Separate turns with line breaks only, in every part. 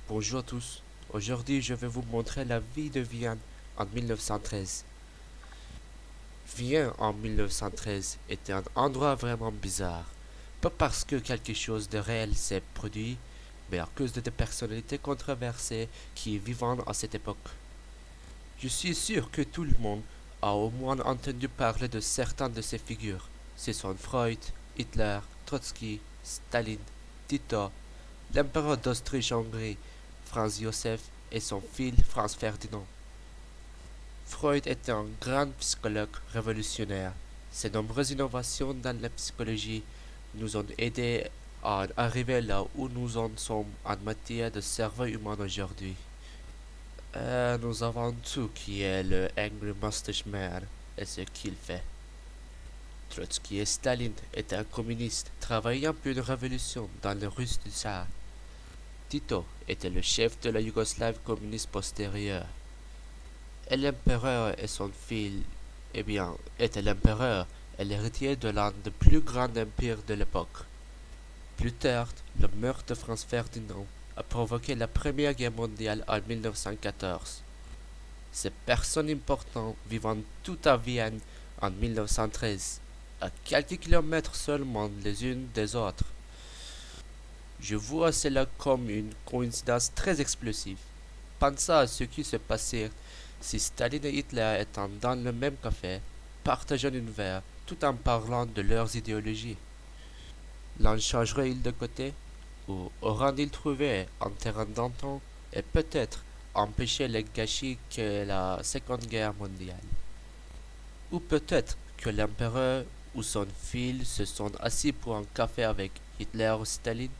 Bonjour à tous. Aujourd'hui, je vais vous montrer la vie de Vienne en 1913. Vienne en 1913 était un endroit vraiment bizarre. Pas parce que quelque chose de réel s'est produit, mais à cause de des personnalités controversées qui vivaient à cette époque. Je suis sûr que tout le monde a au moins entendu parler de certaines de ces figures. Ce sont Freud, Hitler, Trotsky, Staline, Tito, l'empereur d'Autriche-Hongrie, Franz Joseph et son fils Franz Ferdinand. Freud était un grand psychologue révolutionnaire. Ses nombreuses innovations dans la psychologie nous ont aidés à arriver là où nous en sommes en matière de cerveau humain aujourd'hui. Nous avons tout qui est le Angry Mustache Man et ce qu'il fait. Trotsky et Staline étaient un communiste travaillant pour une révolution dans le russe du tsar. Tito était le chef de la Yougoslavie communiste postérieure. Et l'empereur et son fils, était l'empereur et l'héritier de l'un des plus grands empires de l'époque. Plus tard, le meurtre de Franz Ferdinand a provoqué la Première Guerre mondiale en 1914. Ces personnes importantes vivant tout à Vienne en 1913, à quelques kilomètres seulement les unes des autres. Je vois cela comme une coïncidence très explosive. Pensez à ce qui se passait si Staline et Hitler étant dans le même café, partageant une verre, tout en parlant de leurs idéologies. L'un changerait-il de côté, ou auraient-ils trouvé un terrain d'entente et peut-être empêché le gâchis qu'est la Seconde Guerre mondiale? Ou peut-être que l'empereur ou son fils se sont assis pour un café avec Hitler ou Staline?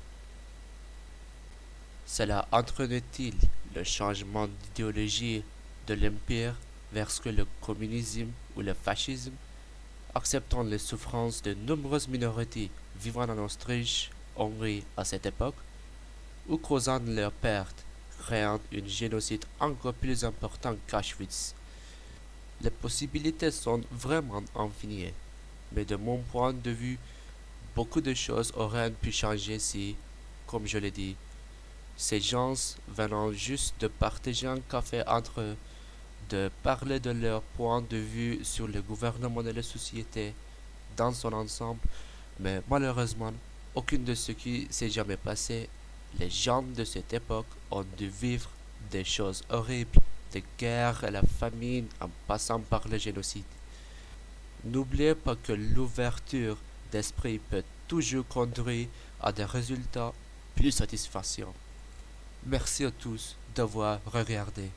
Cela entraîne-t-il le changement d'idéologie de l'Empire vers le communisme ou le fascisme, acceptant les souffrances de nombreuses minorités vivant en Autriche, Hongrie à cette époque, ou causant leur perte, créant un génocide encore plus important qu'Auschwitz? Les possibilités sont vraiment infinies, mais de mon point de vue, beaucoup de choses auraient pu changer si, comme je l'ai dit, ces gens venant juste de partager un café entre eux, de parler de leur point de vue sur le gouvernement et la société dans son ensemble, mais malheureusement, aucune de ce qui s'est jamais passé. Les gens de cette époque ont dû vivre des choses horribles, des guerres et la famine en passant par le génocide. N'oubliez pas que l'ouverture d'esprit peut toujours conduire à des résultats plus satisfaisants. Merci à tous d'avoir regardé.